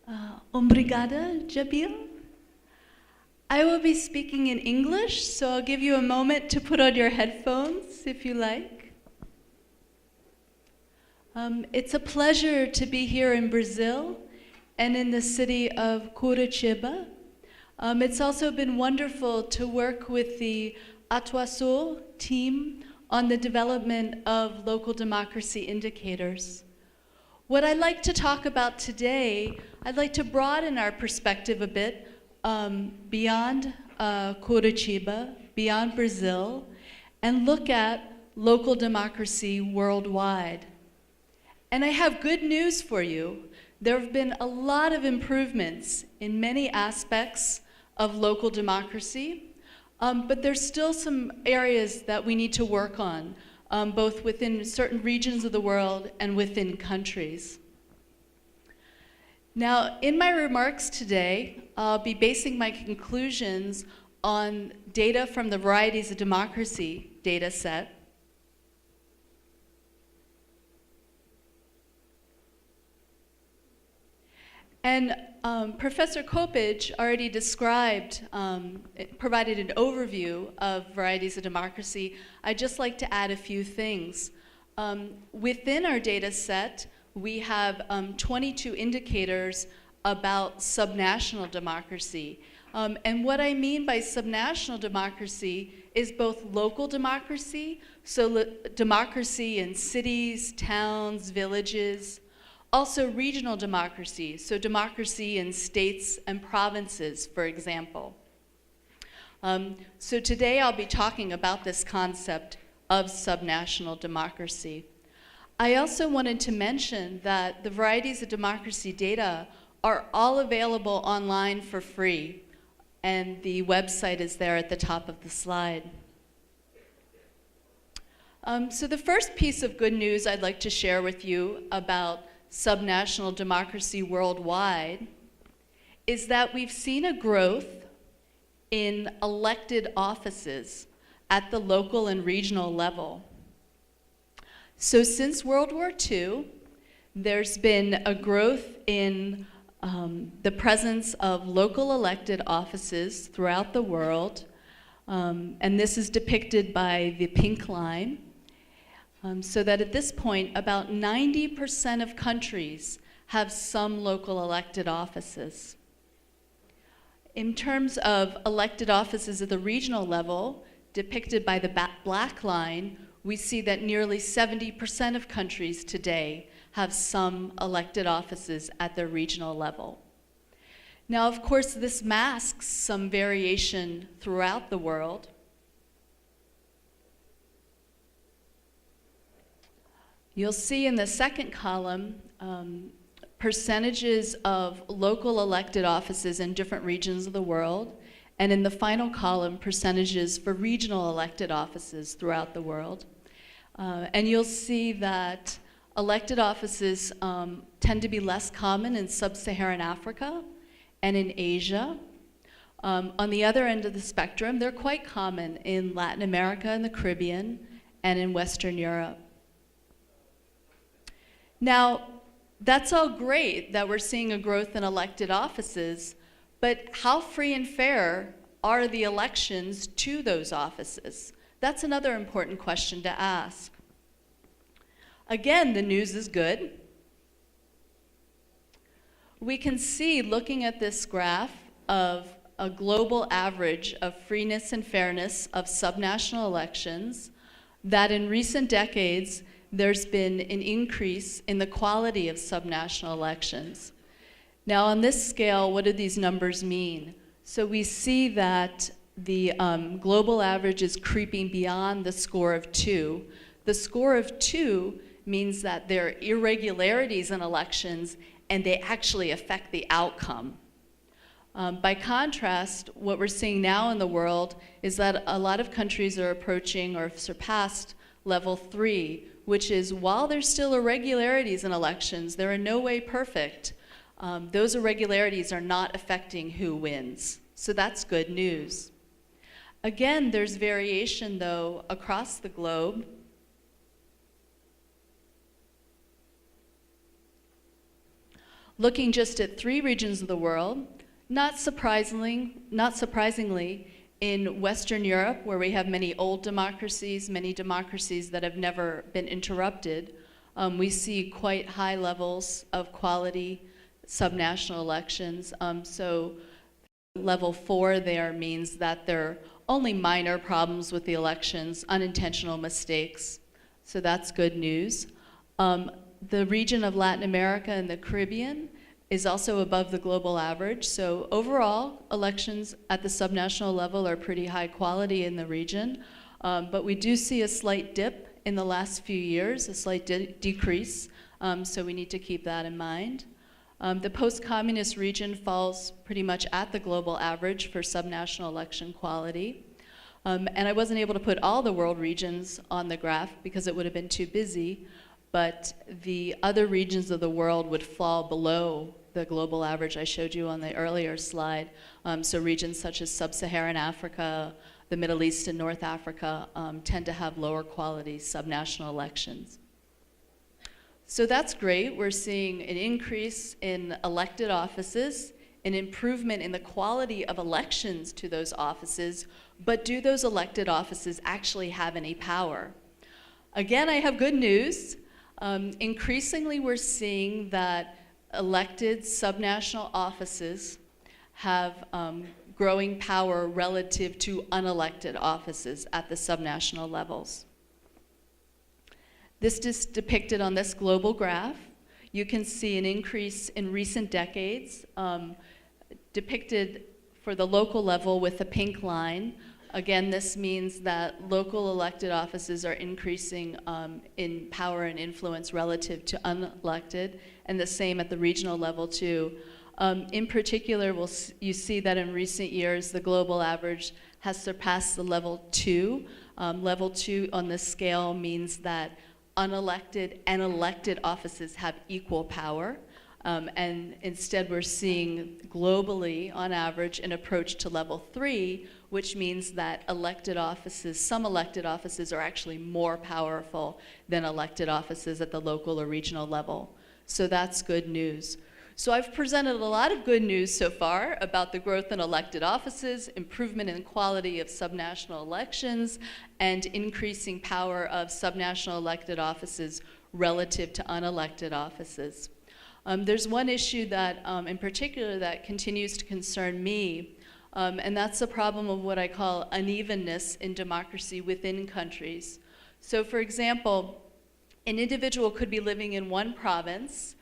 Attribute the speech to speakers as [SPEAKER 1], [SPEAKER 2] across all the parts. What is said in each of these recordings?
[SPEAKER 1] Obrigada, Jabil. I will be speaking in English, so I'll give you a moment to put on your headphones if you like. It's a pleasure to be here in Brazil and in the city of Curitiba. It's also been wonderful to work with the Atuação team on the development of local democracy indicators. What I'd like to talk about today, I'd like to broaden our perspective a bit beyond Curitiba, beyond Brazil, and look at local democracy worldwide. And I have good news for you. There have been a lot of improvements in many aspects of local democracy, but there's still some areas that we need to work on, both within certain regions of the world and within countries. Now, in my remarks today, I'll be basing my conclusions on data from the Varieties of Democracy data set. And Professor Kopich already described, provided an overview of Varieties of Democracy. I'd just like to add a few things. Within our data set, we have 22 indicators about subnational democracy. And what I mean by subnational democracy is both local democracy, so democracy in cities, towns, villages, also regional democracy, so democracy in states and provinces, for example. So today I'll be talking about this concept of subnational democracy. I also wanted to mention that the Varieties of Democracy data are all available online for free, and the website is there at the top of the slide. So the first piece of good news I'd like to share with you about subnational democracy worldwide is that we've seen a growth in elected offices at the local and regional level. So since World War II, there's been a growth in the presence of local elected offices throughout the world, and this is depicted by the pink line. So that at this point, about 90% of countries have some local elected offices. In terms of elected offices at the regional level, depicted by the black line, we see that nearly 70% of countries today have some elected offices at the regional level. Now, of course, this masks some variation throughout the world. You'll see in the second column percentages of local elected offices in different regions of the world, and in the final column, percentages for regional elected offices throughout the world. And you'll see that elected offices tend to be less common in sub-Saharan Africa and in Asia. On the other end of the spectrum, they're quite common in Latin America and the Caribbean and in Western Europe. Now, that's all great that we're seeing a growth in elected offices, but how free and fair are the elections to those offices? That's another important question to ask. Again, the news is good. We can see, looking at this graph of a global average of freeness and fairness of subnational elections, that in recent decades, there's been an increase in the quality of subnational elections. Now, on this scale, what do these numbers mean? So we see that the global average is creeping beyond the score of 2. The score of 2 means that there are irregularities in elections and they actually affect the outcome. By contrast, what we're seeing now in the world is that a lot of countries are approaching or have surpassed level 3, which is, while there's still irregularities in elections, they're in no way perfect. Those irregularities are not affecting who wins. So that's good news. Again, there's variation, though, across the globe. Looking just at 3 regions of the world, not surprisingly, in Western Europe, where we have many old democracies, many democracies that have never been interrupted, we see quite high levels of quality subnational elections. So level 4 there means that there are only minor problems with the elections, unintentional mistakes. So that's good news. The region of Latin America and the Caribbean is also above the global average. So overall, elections at the subnational level are pretty high quality in the region. But we do see a slight dip in the last few years, a slight decrease. So we need to keep that in mind. The post-communist region falls pretty much at the global average for subnational election quality. And I wasn't able to put all the world regions on the graph because it would have been too busy, but the other regions of the world would fall below the global average I showed you on the earlier slide. So regions such as sub-Saharan Africa, the Middle East and North Africa tend to have lower quality subnational elections. So that's great. We're seeing an increase in elected offices, an improvement in the quality of elections to those offices, but do those elected offices actually have any power? Again, I have good news. Increasingly, we're seeing that elected subnational offices have growing power relative to unelected offices at the subnational levels. This is depicted on this global graph. You can see an increase in recent decades, depicted for the local level with the pink line. Again, this means that local elected offices are increasing in power and influence relative to unelected, and the same at the regional level too. In particular, you see that in recent years, the global average has surpassed the level 2. Level 2 on this scale means that unelected and elected offices have equal power. And instead, we're seeing globally, on average, an approach to level 3, which means that elected offices, some elected offices are actually more powerful than elected offices at the local or regional level. So that's good news. So I've presented a lot of good news so far about the growth in elected offices, improvement in quality of subnational elections, and increasing power of subnational elected offices relative to unelected offices. There's one issue that, in particular, that continues to concern me, and that's the problem of what I call unevenness in democracy within countries. So, for example, an individual could be living in one province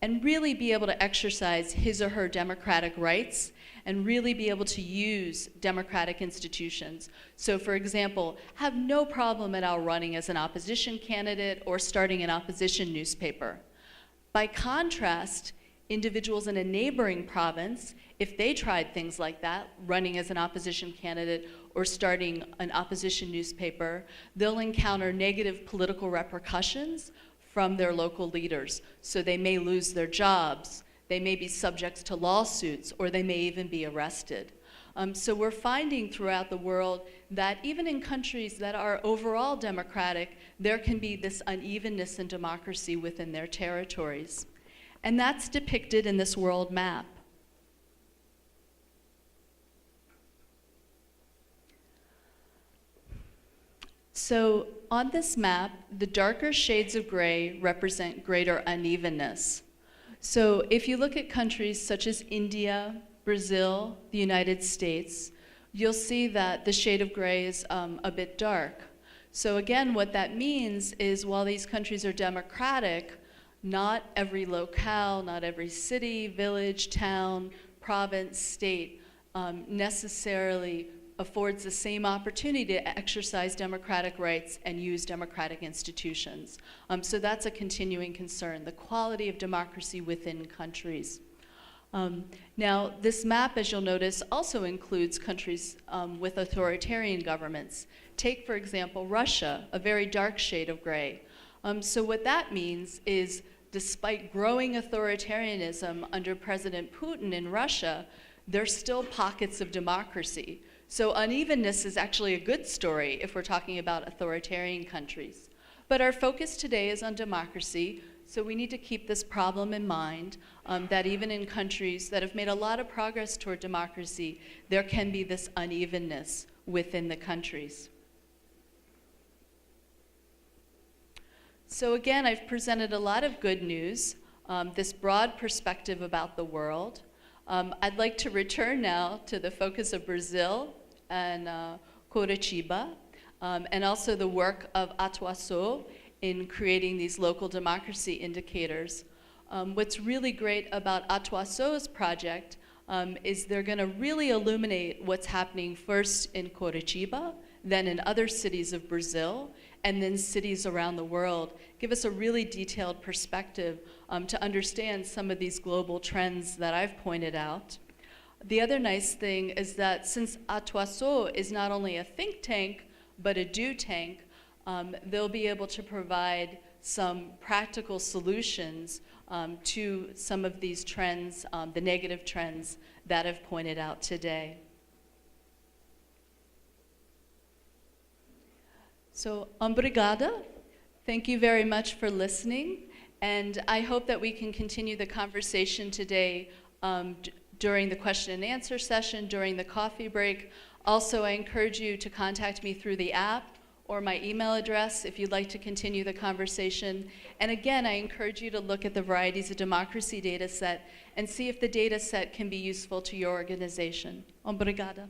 [SPEAKER 1] and really be able to exercise his or her democratic rights and really be able to use democratic institutions. So, for example, have no problem at all running as an opposition candidate or starting an opposition newspaper. By contrast, individuals in a neighboring province, if they tried things like that, running as an opposition candidate or starting an opposition newspaper, they'll encounter negative political repercussions from their local leaders. So they may lose their jobs, they may be subject to lawsuits, or they may even be arrested. So we're finding throughout the world that even in countries that are overall democratic, there can be this unevenness in democracy within their territories. And that's depicted in this world map. So on this map, the darker shades of gray represent greater unevenness. So if you look at countries such as India, Brazil, the United States, you'll see that the shade of gray is a bit dark. So again, what that means is while these countries are democratic, not every locale, not every city, village, town, province, state necessarily affords the same opportunity to exercise democratic rights and use democratic institutions. So that's a continuing concern, the quality of democracy within countries. Now, this map, as you'll notice, also includes countries with authoritarian governments. Take, for example, Russia, a very dark shade of gray. So what that means is, despite growing authoritarianism under President Putin in Russia, there's still pockets of democracy. So unevenness is actually a good story if we're talking about authoritarian countries. But our focus today is on democracy, so we need to keep this problem in mind, that even in countries that have made a lot of progress toward democracy, there can be this unevenness within the countries. So again, I've presented a lot of good news, this broad perspective about the world. I'd like to return now to the focus of Brazil and Curitiba, and also the work of Atuação in creating these local democracy indicators. What's really great about Atuação's project is they're going to really illuminate what's happening first in Curitiba, then in other cities of Brazil, and then cities around the world. Give us a really detailed perspective to understand some of these global trends that I've pointed out. The other nice thing is that since Atuação is not only a think tank, but a do tank, they'll be able to provide some practical solutions to some of these trends, the negative trends that I've pointed out today. So, obrigada. Thank you very much for listening, and I hope that we can continue the conversation today during the question and answer session, during the coffee break. Also, I encourage you to contact me through the app or my email address if you'd like to continue the conversation. And again, I encourage you to look at the Varieties of Democracy data set and see if the data set can be useful to your organization. Obrigada.